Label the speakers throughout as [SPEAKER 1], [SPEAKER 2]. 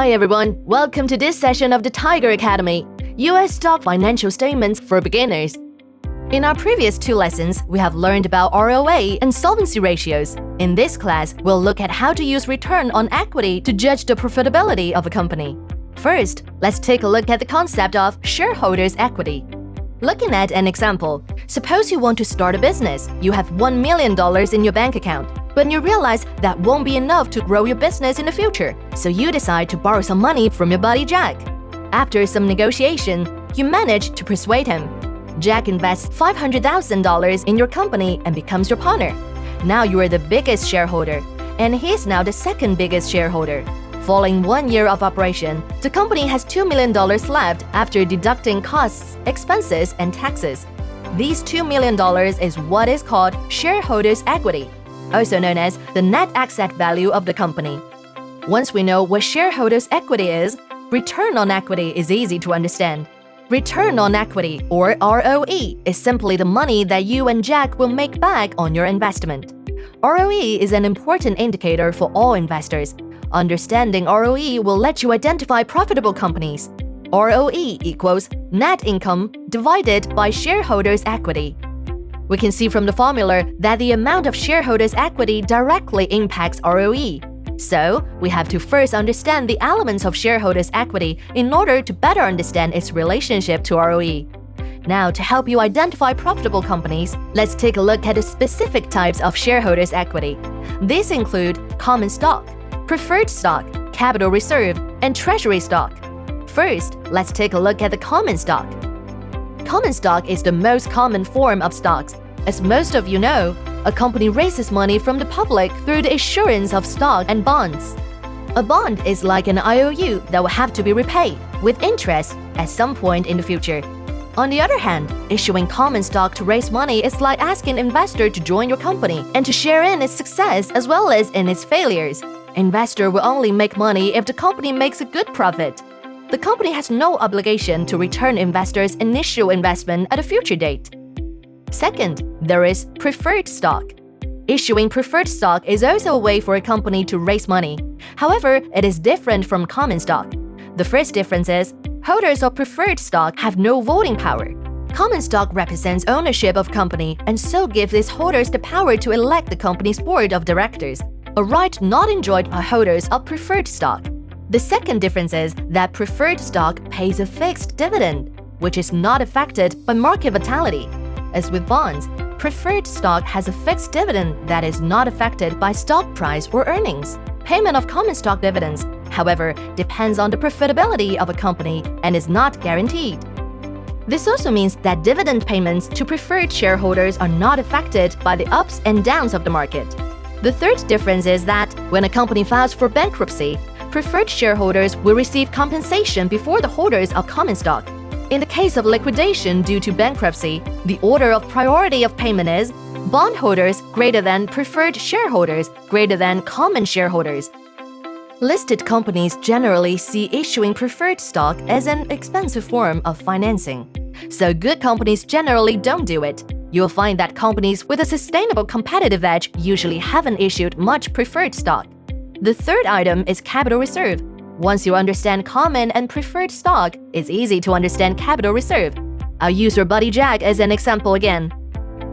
[SPEAKER 1] Hi everyone, welcome to this session of the Tiger Academy, US Stock Financial Statements for Beginners. In our previous two lessons, we have learned about ROA and solvency ratios. In this class, we'll look at how to use return on equity to judge the profitability of a company. First, let's take a look at the concept of shareholders' equity. Looking at an example, suppose you want to start a business. You have $1 million in your bank account, but you realize that won't be enough to grow your business in the future, so you decide to borrow some money from your buddy Jack. After some negotiation, you manage to persuade him. Jack invests $500,000 in your company and becomes your partner. Now you are the biggest shareholder, and he's now the second biggest shareholder. Following 1 year of operation, the company has $2 million left after deducting costs, expenses, and taxes. These $2 million is what is called shareholders' equity, also known as the net asset value of the company. Once we know what shareholders' equity is, return on equity is easy to understand. Return on equity, or ROE, is simply the money that you and Jack will make back on your investment. ROE is an important indicator for all investors. Understanding ROE will let you identify profitable companies. ROE equals net income divided by shareholders' equity. We can see from the formula that the amount of shareholders' equity directly impacts ROE. So, we have to first understand the elements of shareholders' equity in order to better understand its relationship to ROE. Now, to help you identify profitable companies, let's take a look at the specific types of shareholders' equity. These include common stock, preferred stock, capital reserve, and treasury stock. First, let's take a look at the common stock. Common stock is the most common form of stocks. As most of you know, a company raises money from the public through the issuance of stock and bonds. A bond is like an IOU that will have to be repaid, with interest, at some point in the future. On the other hand, issuing common stock to raise money is like asking an investor to join your company and to share in its success as well as in its failures. Investor will only make money if the company makes a good profit. The company has no obligation to return investors' initial investment at a future date. Second, there is preferred stock. Issuing preferred stock is also a way for a company to raise money. However, it is different from common stock. The first difference is, holders of preferred stock have no voting power. Common stock represents ownership of company and so gives its holders the power to elect the company's board of directors, a right not enjoyed by holders of preferred stock. The second difference is that preferred stock pays a fixed dividend, which is not affected by market volatility. As with bonds, preferred stock has a fixed dividend that is not affected by stock price or earnings. Payment of common stock dividends, however, depends on the profitability of a company and is not guaranteed. This also means that dividend payments to preferred shareholders are not affected by the ups and downs of the market. The third difference is that when a company files for bankruptcy, preferred shareholders will receive compensation before the holders of common stock. In the case of liquidation due to bankruptcy, the order of priority of payment is bondholders greater than preferred shareholders greater than common shareholders. Listed companies generally see issuing preferred stock as an expensive form of financing. So good companies generally don't do it. You'll find that companies with a sustainable competitive edge usually haven't issued much preferred stock. The third item is capital reserve. Once you understand common and preferred stock, it's easy to understand capital reserve. I'll use your buddy Jack as an example again.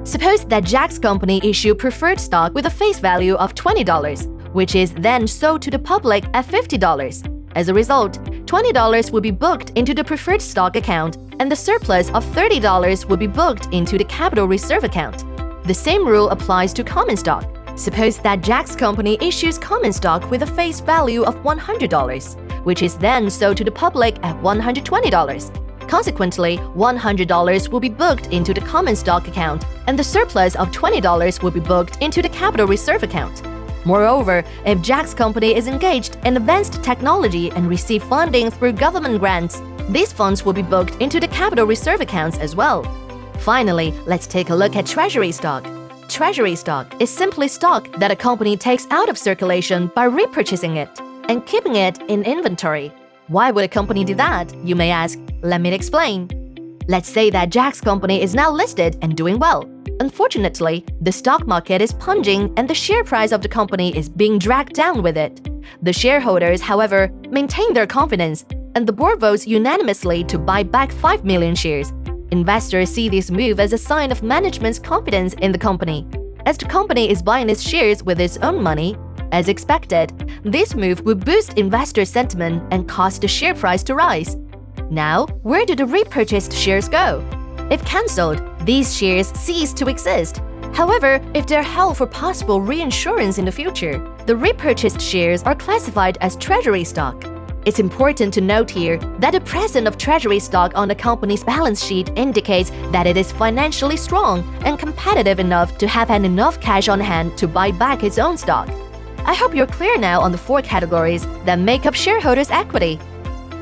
[SPEAKER 1] Suppose that Jack's company issued preferred stock with a face value of $20, which is then sold to the public at $50. As a result, $20 will be booked into the preferred stock account, and the surplus of $30 will be booked into the capital reserve account. The same rule applies to common stock. Suppose that Jack's company issues common stock with a face value of $100, which is then sold to the public at $120. Consequently, $100 will be booked into the common stock account, and the surplus of $20 will be booked into the capital reserve account. Moreover, if Jack's company is engaged in advanced technology and receive funding through government grants, these funds will be booked into the capital reserve accounts as well. Finally, let's take a look at treasury stock. Treasury stock is simply stock that a company takes out of circulation by repurchasing it and keeping it in inventory. Why would a company do that, you may ask? Let me explain. Let's say that Jack's company is now listed and doing well. Unfortunately, the stock market is plunging and the share price of the company is being dragged down with it. The shareholders, however, maintain their confidence, and the board votes unanimously to buy back 5 million shares. Investors see this move as a sign of management's confidence in the company, as the company is buying its shares with its own money. As expected, this move will boost investor sentiment and cause the share price to rise. Now, where do the repurchased shares go? If cancelled, these shares cease to exist. However, if they're held for possible reinsurance in the future, the repurchased shares are classified as treasury stock. It's important to note here that the presence of treasury stock on the company's balance sheet indicates that it is financially strong and competitive enough to have enough cash on hand to buy back its own stock. I hope you're clear now on the 4 categories that make up shareholders' equity.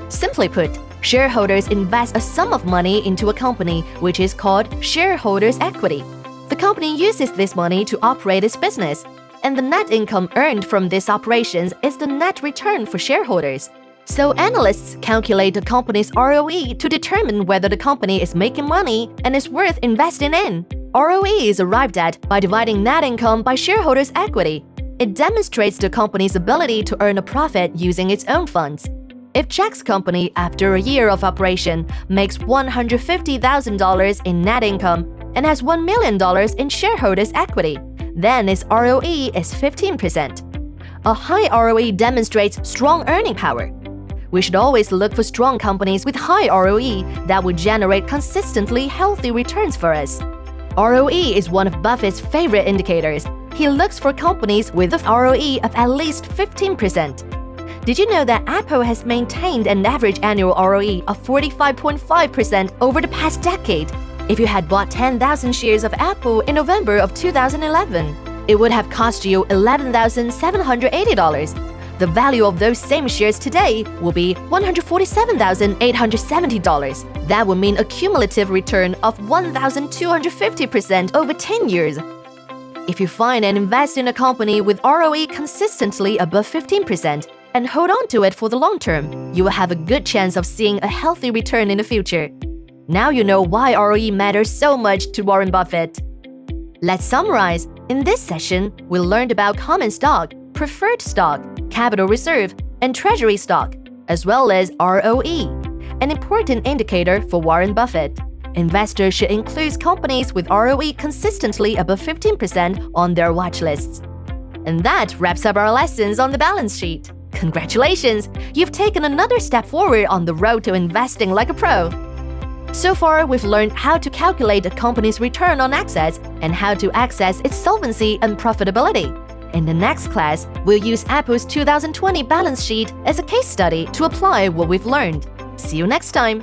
[SPEAKER 1] Simply put, shareholders invest a sum of money into a company, which is called shareholders' equity. The company uses this money to operate its business, and the net income earned from these operations is the net return for shareholders. So analysts calculate the company's ROE to determine whether the company is making money and is worth investing in. ROE is arrived at by dividing net income by shareholders' equity. It demonstrates the company's ability to earn a profit using its own funds. If Jack's company, after a year of operation, makes $150,000 in net income and has $1 million in shareholders' equity, then its ROE is 15%. A high ROE demonstrates strong earning power. We should always look for strong companies with high ROE that will generate consistently healthy returns for us. ROE is one of Buffett's favorite indicators. He looks for companies with an ROE of at least 15%. Did you know that Apple has maintained an average annual ROE of 45.5% over the past decade? If you had bought 10,000 shares of Apple in November of 2011, it would have cost you $11,780. The value of those same shares today will be $147,870. That would mean a cumulative return of 1,250% over 10 years. If you find and invest in a company with ROE consistently above 15% and hold on to it for the long term, you will have a good chance of seeing a healthy return in the future. Now you know why ROE matters so much to Warren Buffett. Let's summarize. In this session, we learned about common stock, preferred stock, capital reserve, and treasury stock, as well as ROE, an important indicator for Warren Buffett. Investors should include companies with ROE consistently above 15% on their watch lists. And that wraps up our lessons on the balance sheet. Congratulations! You've taken another step forward on the road to investing like a pro. So far, we've learned how to calculate a company's return on assets and how to access its solvency and profitability. In the next class, we'll use Apple's 2020 balance sheet as a case study to apply what we've learned. See you next time!